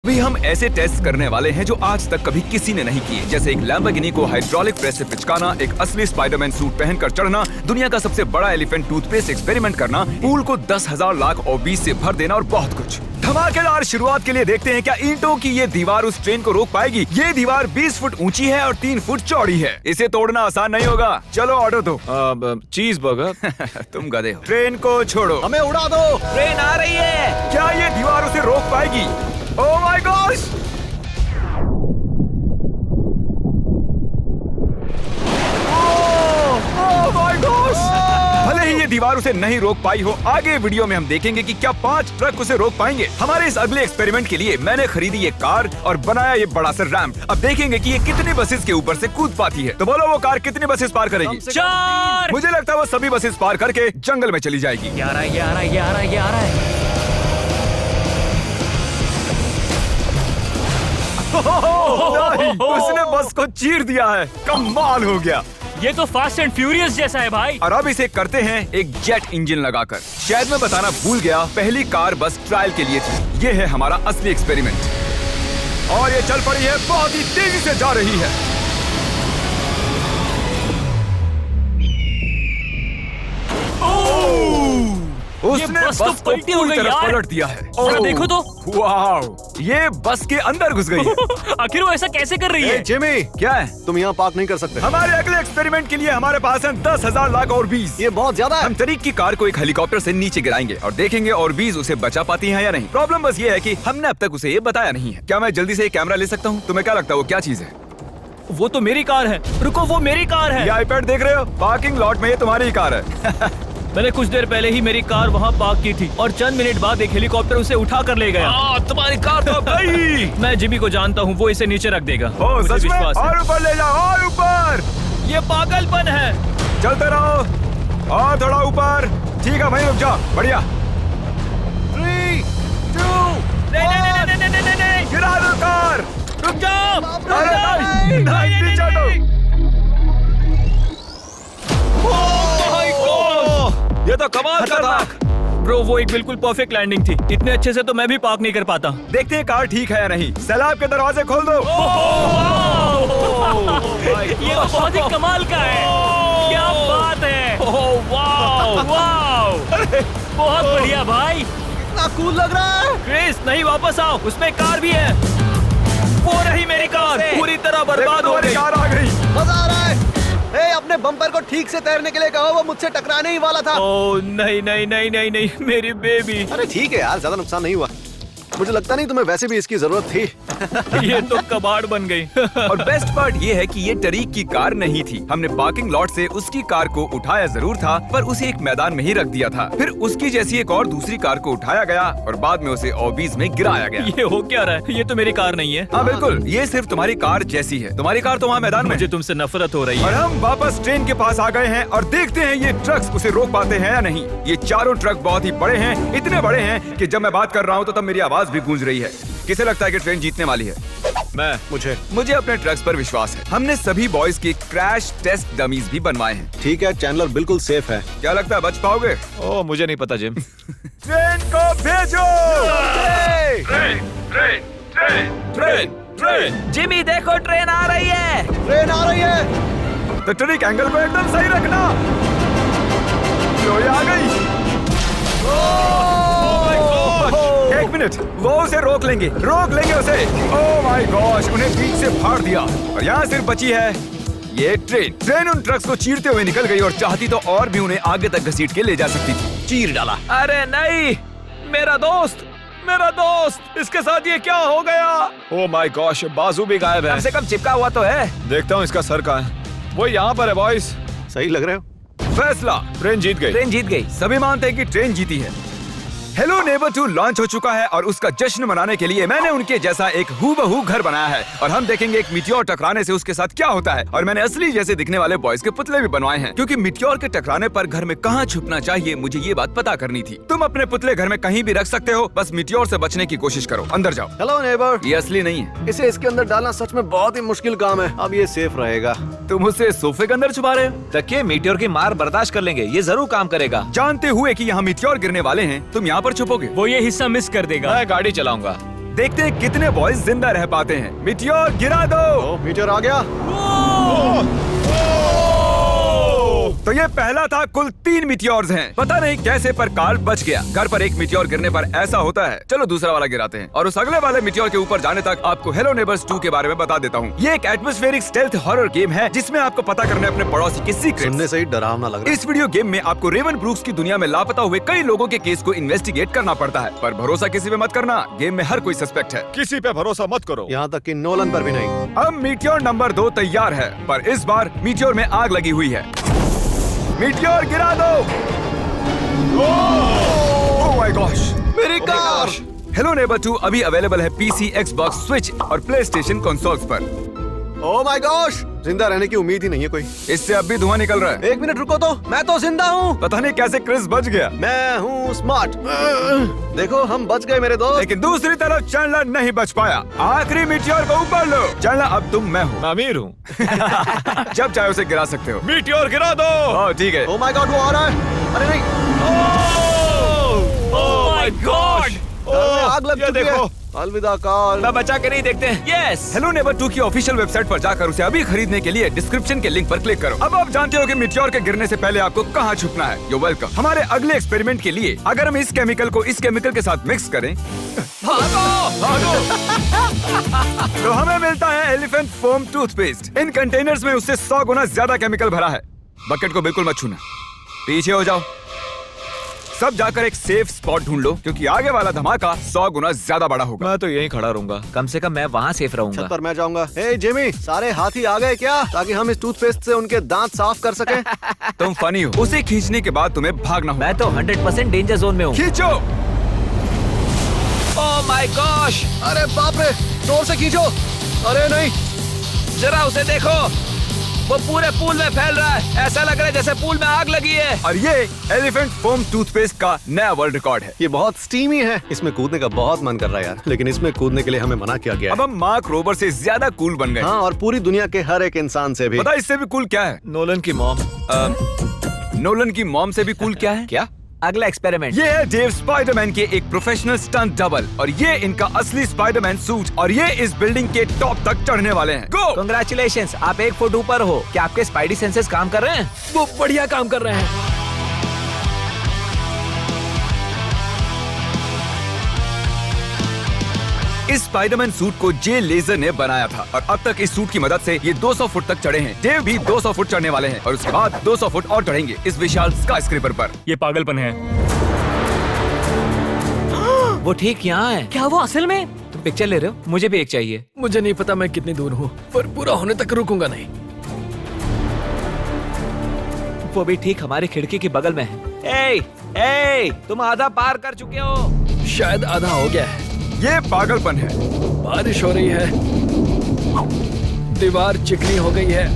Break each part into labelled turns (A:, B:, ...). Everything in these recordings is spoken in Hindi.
A: भी हम ऐसे टेस्ट करने वाले हैं जो आज तक कभी किसी ने नहीं किए, जैसे एक लैम्बोर्गिनी को हाइड्रोलिक प्रेस से पिचकाना, एक असली स्पाइडरमैन सूट पहनकर चढ़ना, दुनिया का सबसे बड़ा एलिफेंट टूथपेस्ट एक्सपेरिमेंट करना, पूल को 10,000 लाख ओबीज से भर देना और बहुत कुछ। धमाकेदार शुरुआत के लिए देखते हैं क्या ईंटों की ये दीवार उस ट्रेन को रोक पाएगी। ये दीवार 20 फुट ऊंची है और 3 फुट चौड़ी है। इसे तोड़ना आसान नहीं होगा। चलो ऑर्डर दो।
B: चीज बर्गर।
A: तुम गधे हो। ट्रेन को छोड़ो,
C: हमें उड़ा दो।
D: ट्रेन आ रही है।
A: क्या ये दीवार उसे रोक पाएगी? ओह my gosh! Oh my gosh! भले ही ये दीवार उसे नहीं रोक पाई हो, आगे वीडियो में हम देखेंगे कि क्या 5 ट्रक उसे रोक पाएंगे। हमारे इस अगले एक्सपेरिमेंट के लिए मैंने खरीदी ये कार और बनाया ये बड़ा सा रैंप। अब देखेंगे कि ये कितनी बसेस के ऊपर से कूद पाती है। तो बोलो वो कार कितनी बसेस पार करेगी?
D: 4।
A: मुझे लगता है वो सभी बसेस पार करके जंगल में चली जाएगी।
D: 11।
A: उसने बस को चीर दिया है। कमाल हो गया।
D: ये तो फास्ट एंड फ्यूरियस जैसा है भाई।
A: और अब इसे करते हैं एक जेट इंजन लगाकर। शायद मैं बताना भूल गया, पहली कार बस ट्रायल के लिए थी। ये है हमारा असली एक्सपेरिमेंट और ये चल पड़ी है, बहुत ही तेजी से जा रही है। उसने
D: बस तो
A: बस को
D: पलटी हो
A: पूरी
D: गई
A: तरह
D: यार।
A: पलट दिया है।
D: जरा देखो तो।
A: वाह, ये बस के अंदर घुस गई है।
D: आखिर वो ऐसा कैसे कर रही है?
C: जिमी,
A: क्या है?
C: तुम यहाँ पार्क नहीं कर सकते।
A: हमारे अगले एक्सपेरिमेंट के लिए हमारे पास है 10,000 लाख और 20।
C: ये बहुत ज्यादा है।
A: हम तरीक की कार को एक हेलीकॉप्टर से नीचे गिराएंगे और देखेंगे और 20 उसे बचा पाती हैं या नहीं। प्रॉब्लम बस ये है कि हमने अब तक उसे ये बताया नहीं है। क्या मैं जल्दी से एक कैमरा ले सकता हूँ? तुम्हें क्या लगता है वो क्या चीज है?
D: वो तो मेरी कार है। रुको, वो मेरी कार है।
A: ये आईपैड देख रहे हो? पार्किंग लॉट में ये तुम्हारी कार है।
D: मैंने कुछ देर पहले ही मेरी कार वहाँ पार्क की थी और चंद मिनट बाद एक हेलीकॉप्टर उसे उठा कर ले गया।
A: तुम्हारी कार तो गई।
D: मैं जिमी को जानता हूँ, वो इसे नीचे रख देगा।
A: ओ,
D: मुझे
A: सच में?
D: विश्वास है।
A: और ऊपर ले जाओ, और ऊपर।
D: ये पागलपन है।
A: चलते रहो और थोड़ा ऊपर। ठीक है भाई, रुक जाओ। बढ़िया। 3, 2,
D: नहीं।
A: गिरा दो कार।
D: रुक जाओ।
A: अरे नहीं, नीचे हटो। ये तो कमाल का था।
D: ब्रो, वो एक बिल्कुल परफेक्ट लैंडिंग थी। इतने अच्छे से तो मैं भी पार्क नहीं कर पाता।
A: देखते हैं कार ठीक है या नहीं। सैलाब के दरवाजे खोल दो।
D: ये तो बहुत ही कमाल का है। क्या बात है। वाव, बहुत बढ़िया भाई।
C: इतना कूल लग रहा है।
D: क्रिस, नहीं, वापस आओ, उसमें कार भी है। वो रही मेरी कार, पूरी तरह बर्बाद हो गई।
A: कार आ गई।
C: मजा आ रहा है। अपने बम्पर को ठीक से तैरने के लिए कहो, वो मुझसे टकराने ही वाला था।
D: ओह नहीं, मेरी बेबी।
C: अरे ठीक है यार, ज्यादा नुकसान नहीं हुआ। मुझे लगता नहीं तुम्हें वैसे भी इसकी जरूरत थी।
D: ये तो कबाड़ बन गई।
A: और बेस्ट पार्ट ये है कि ये तरीक की कार नहीं थी। हमने पार्किंग लॉट से उसकी कार को उठाया जरूर था, पर उसे एक मैदान में ही रख दिया था। फिर उसकी जैसी एक और दूसरी कार को उठाया गया और बाद में उसे ओबीज में गिराया गया।
D: ये हो क्या रहा है? ये तो मेरी कार नहीं है।
A: हाँ बिल्कुल, ये सिर्फ तुम्हारी कार जैसी है। तुम्हारी कार तो वहाँ मैदान में।
D: मुझे तुमसे नफरत हो रही
A: और
D: है।
A: हम वापस ट्रेन के पास आ गए हैं और देखते हैं ये ट्रक्स उसे रोक पाते हैं या नहीं। ये चारों ट्रक बहुत ही बड़े हैं, इतने बड़े हैं कि जब मैं बात कर रहा हूँ तो तब मेरी आवाज भी गूंज रही है। किसे लगता है कि ट्रेन जीतने वाली है? मुझे अपने ट्रक्स पर विश्वास है। हमने सभी बॉयज के क्रैश टेस्ट डमीज भी बनवाए हैं।
C: ठीक है, चैंडलर बिल्कुल सेफ है।
A: क्या लगता है, बच पाओगे?
B: ओह, मुझे नहीं पता जिम।
A: ट्रेन को भेजो। ट्रेन।
D: जिमी देखो, ट्रेन आ रही है।
C: ट्रेन आ रही है।
A: तो ट्रिक एंगल को एकदम सही रखना। लो, ये आ गई। एक मिनट, वो उसे रोक लेंगे उसे। ओह माय गॉश, उन्हें बीच से फाड़ दिया और यहाँ सिर्फ बची है ये ट्रेन उन ट्रक्स को चीरते हुए निकल गई और चाहती तो और भी उन्हें आगे तक घसीट के ले जा सकती थी। चीर डाला।
D: अरे नहीं, मेरा दोस्त, इसके साथ ये क्या हो गया?
B: ओह माय गॉश, बाजू भी गायब है।
D: कम से कम चिपका हुआ तो है।
B: देखता हूँ इसका सर कहाँ है। वो यहाँ पर है बॉयज।
C: सही लग रहे हो।
A: फैसला,
B: ट्रेन जीत गई।
A: सभी मानते हैं कि ट्रेन जीती है। हेलो नेबर 2 लॉन्च हो चुका है और उसका जश्न मनाने के लिए मैंने उनके जैसा एक हूबहू घर बनाया है और हम देखेंगे एक मिट्योर टकराने से उसके साथ क्या होता है। और मैंने असली जैसे दिखने वाले बॉयज के पुतले भी बनवाए हैं, क्योंकि मिट्योर के टकराने पर घर में कहाँ छुपना चाहिए मुझे ये बात पता करनी थी। तुम अपने पुतले घर में कहीं भी रख सकते हो, बस मिट्योर से बचने की कोशिश करो। अंदर जाओ।
C: Hello neighbour.
A: ये असली नहीं है।
C: इसे इसके अंदर डालना सच में बहुत ही मुश्किल काम है। अब ये सेफ रहेगा।
A: तुम उसे सोफे के अंदर छुपा रहे हो?
B: तकिए मीटियोर की मार बर्दाश्त कर लेंगे, ये जरूर काम करेगा।
A: जानते हुए कि यहाँ मिट्योर गिरने वाले हैं, तुम यहाँ पर छुपोगे?
D: वो ये हिस्सा मिस कर देगा।
B: मैं गाड़ी चलाऊंगा।
A: देखते हैं कितने बॉयज जिंदा रह पाते हैं। मिटियोर गिरा दो।
C: ओ मीटियोर आ गया।
A: तो ये पहला था। कुल 3 मिटियोर्स हैं। पता नहीं कैसे पर कार्ल बच गया। घर पर एक मिटियोर गिरने पर ऐसा होता है। चलो दूसरा वाला गिराते हैं और उस अगले वाले मिटियोर के ऊपर जाने तक आपको हेलो नेबर्स 2 के बारे में बता देता हूँ। ये एक एटमॉस्फेरिक स्टेल्थ हॉरर गेम है जिसमें आपको पता करना है अपने पड़ोसी के सीक्रेट्स।
C: सुनने से ही डरावना लग रहा
A: इस वीडियो गेम में आपको रेवन ब्रूक्स की दुनिया में लापता हुए कई लोगों के केस को इन्वेस्टिगेट करना पड़ता है, पर भरोसा किसी पे मत करना। गेम में हर कोई सस्पेक्ट है।
B: किसी पे भरोसा मत करो।
C: है। यहाँ तक कि नोलन पर भी नहीं।
A: अब मीटियोर नंबर 2 तैयार है, पर इस बार मीटियोर में आग लगी हुई है। मीटियोर गिरा दो। ओह माय गॉश,
C: मेरी कार।
A: हेलो नेबर 2 अभी अवेलेबल है पीसी, एक्सबॉक्स, स्विच और प्ले स्टेशन कंसोल्स पर।
C: ओह माय गॉश, जिंदा रहने की उम्मीद ही नहीं है कोई।
A: इससे अब भी धुआं निकल रहा है।
C: 1 मिनट रुको तो, मैं तो जिंदा हूँ।
A: पता नहीं कैसे क्रिस बच गया,
C: मैं हूँ स्मार्ट। देखो हम बच गए मेरे दोस्त।
A: लेकिन दूसरी तरफ चैंडलर नहीं बच पाया। आखिरी मीटियोर को ऊपर लो। चैंडलर अब तुम मैं हूँ।
B: मैं अमीर हूँ।
A: जब चाहे उसे गिरा सकते हो।
B: मीटियोर गिरा दो।
A: ओह ठीक है।
C: ओह माय गॉड, वो आ रहा है। अरे नहीं,
D: ओह माय गॉड।
C: अरे आग लग
B: ये
C: चुकी है।
B: देखो।
C: अलविदा कार्ल।
B: मैं बचा के नहीं देखते हैं।
D: यस।
A: हेलो नेबर 2 की ऑफिशियल वेबसाइट पर जाकर उसे अभी खरीदने के लिए डिस्क्रिप्शन के लिंक पर क्लिक करो। अब आप जानते हो कि मिटियोर के गिरने से पहले आपको कहाँ छुपना है। You welcome. हमारे अगले एक्सपेरिमेंट के लिए अगर हम इस केमिकल को इस केमिकल के साथ मिक्स करें तो हमें मिलता है एलिफेंट फोम टूथपेस्ट। इन कंटेनर्स में उससे 100 गुना ज्यादा केमिकल भरा है। बकेट को बिल्कुल मत छूना, पीछे हो जाओ। सब जाकर एक सेफ स्पॉट ढूंढ लो क्योंकि आगे वाला धमाका 100 गुना ज्यादा बड़ा होगा।
B: मैं तो यहीं खड़ा रहूंगा।
E: कम से कम मैं वहाँ सेफ रहूंगा।
C: छत पर मैं जाऊंगा। हे जिमी, सारे हाथी आ गए क्या, ताकि हम इस टूथपेस्ट से उनके दांत साफ कर सकें?
A: तुम फनी हो। उसे खींचने के बाद तुम्हें भागना होगा।
E: मैं तो 100% डेंजर जोन में हूँ।
A: खींचो।
E: ओह माय गॉश,
C: अरे बाप रे, जोर से खींचो। अरे नहीं,
E: जरा उसे देखो, वो पूरे पूल में फैल रहा है। ऐसा लग रहा है जैसे पूल में आग लगी है।
A: और ये एलिफेंट फोम टूथपेस्ट का नया वर्ल्ड रिकॉर्ड है।
C: ये बहुत स्टीमी है। इसमें कूदने का बहुत मन कर रहा है यार, लेकिन इसमें कूदने के लिए हमें मना किया गया
A: अब
C: है।
A: हम मार्क रोबर से ज्यादा कूल बन गए।
C: हाँ, और पूरी दुनिया के हर एक इंसान से भी।
A: पता इससे भी कूल क्या है?
B: नोलन की मॉम।
A: नोलन की मॉम से भी कूल क्या है?
E: क्या? अगला एक्सपेरिमेंट।
A: ये है डेव स्पाइडरमैन के एक प्रोफेशनल स्टंट डबल और ये इनका असली स्पाइडरमैन सूट और ये इस बिल्डिंग के टॉप तक चढ़ने वाले हैं। गो!
E: कांग्रेचुलेशंस, आप 1 फुट ऊपर हो। क्या आपके स्पाइडी सेंसेस काम कर रहे हैं?
D: वो बढ़िया काम कर रहे हैं।
A: इस स्पाइडरमैन सूट को जे लेजर ने बनाया था और अब तक इस सूट की मदद से ये 200 फुट तक चढ़े हैं। डेव भी 200 फुट चढ़ने वाले हैं और उसके बाद 200 फुट और चढ़ेंगे इस विशाल स्काईस्क्रेपर पर।
D: ये पागलपन है।
E: वो ठीक यहाँ है।
D: क्या वो असल में?
E: तुम पिक्चर ले रहे हो? मुझे भी एक चाहिए।
F: मुझे नहीं पता मैं कितनी दूर हूँ, पर पूरा होने तक रुकूंगा नहीं।
E: वो भी ठीक हमारी खिड़की के बगल में है। ए, तुम आधा पार कर चुके हो।
F: शायद आधा हो गया है।
A: ये पागलपन है।
F: बारिश हो रही है, दीवार चिकनी हो गई है।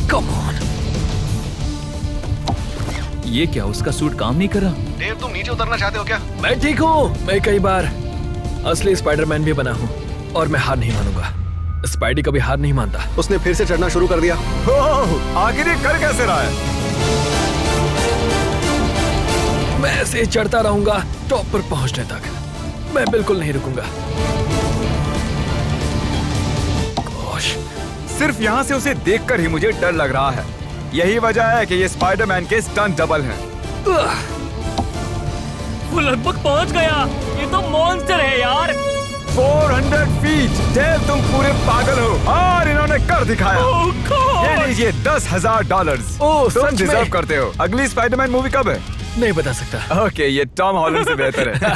F: Come on.
D: ये क्या उसका सूट काम नहीं कर रहा?
C: डेव, तुम नीचे उतरना चाहते हो क्या?
F: मैं ठीक हूँ। मैं कई बार असली स्पाइडरमैन भी बना हूँ और मैं हार नहीं मानूंगा। स्पाइडी कभी हार नहीं मानता।
C: उसने फिर से चढ़ना शुरू कर दिया।
A: ओह, आखिर ये कर कैसे रहा है?
F: मैं ऐसे ही चढ़ता रहूंगा टॉप पर पहुंचने तक। मैं बिल्कुल नहीं रुकूंगा। गोश,
A: सिर्फ यहाँ से उसे देखकर ही मुझे डर लग रहा है। यही वजह है कि ये स्पाइडरमैन के स्टंट डबल हैं।
D: वो लगभग पहुंच गया। ये तो मॉन्स्टर है यार।
A: 400 फीट। डेव, तुम पूरे पागल हो और इन्होंने कर दिखाया।
D: ओह गॉड।
A: ये लीजिए $10,000।
F: ओह,
A: तुम
F: सच में?
A: डिजर्व करते हो। अगली स्पाइडरमैन मूवी कब है?
F: नहीं बता सकता।
A: ओके, ये टॉम हॉलैंड से बेहतर है।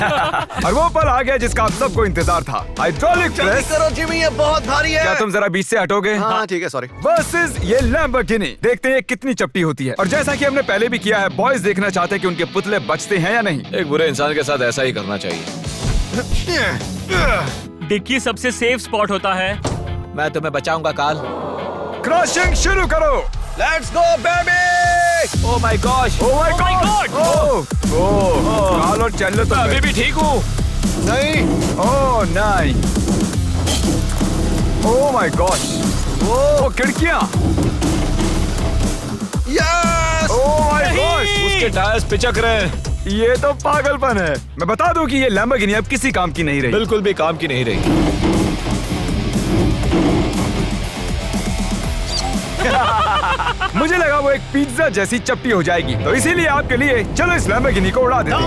A: और वो पल आ गया जिसका आप सबको इंतजार था। Hydraulic press.
C: करो जिमी, ये बहुत भारी है।
A: क्या तुम जरा बीच से हटोगे?
C: हाँ ठीक है, सॉरी।
A: वर्सेस ये लैम्बोर्गिनी। देखते हैं ये कितनी चपटी होती है। और जैसा कि हमने पहले भी किया है, बॉयज देखना चाहते हैं कि उनके पुतले बचते हैं या नहीं।
B: एक बुरे इंसान के साथ ऐसा ही करना चाहिए।
D: डिक्की सबसे सेफ स्पॉट होता है।
E: मैं तुम्हें बचाऊंगा काल।
A: क्रशिंग शुरू करो।
C: Let's go baby.
E: Oh my gosh,
A: oh my
D: Oh my
A: God.
D: God!
A: ओह, काल और चैंडलर तो
B: अभी भी ठीक हूँ।
C: नहीं,
A: ओह नहीं। ओह माय गॉश। ओह, खिड़कियां।
C: यस।
A: Oh my gosh.
B: उसके टायर्स पिचक रहे हैं।
A: ये तो पागलपन है। मैं बता दूं कि ये लैम्बोर्गिनी अब किसी काम की नहीं रही।
B: बिल्कुल भी काम की नहीं रही।
A: मुझे लगा वो एक पिज्जा जैसी चपटी हो जाएगी, तो इसीलिए आपके लिए चलो इस लैम्बोर्गिनी को उड़ा देते हैं।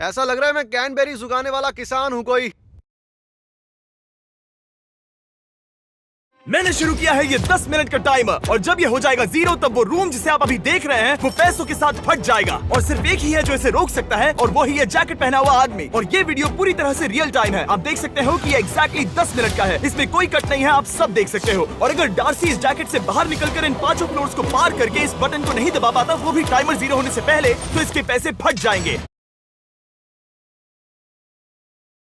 C: ऐसा लग रहा है मैं कैनबेरी सुखाने वाला किसान हूँ कोई।
G: मैंने शुरू किया है ये 10 मिनट का टाइमर और जब ये हो जाएगा 0 तब वो रूम जिसे आप अभी देख रहे हैं वो पैसों के साथ फट जाएगा और सिर्फ एक ही है जो इसे रोक सकता है और वो ही है जैकेट पहना हुआ आदमी। और ये वीडियो पूरी तरह से रियल टाइम है। आप देख सकते हो कि ये एग्जैक्टली 10 मिनट का है, इसमें कोई कट नहीं है, आप सब देख सकते हो। और अगर डार्सी इस जैकेट से बाहर निकलकर इन 5 फ्लोर्स को पार करके इस बटन को नहीं दबा पाता वो भी टाइमर 0 होने से पहले, तो इसके पैसे फट जाएंगे।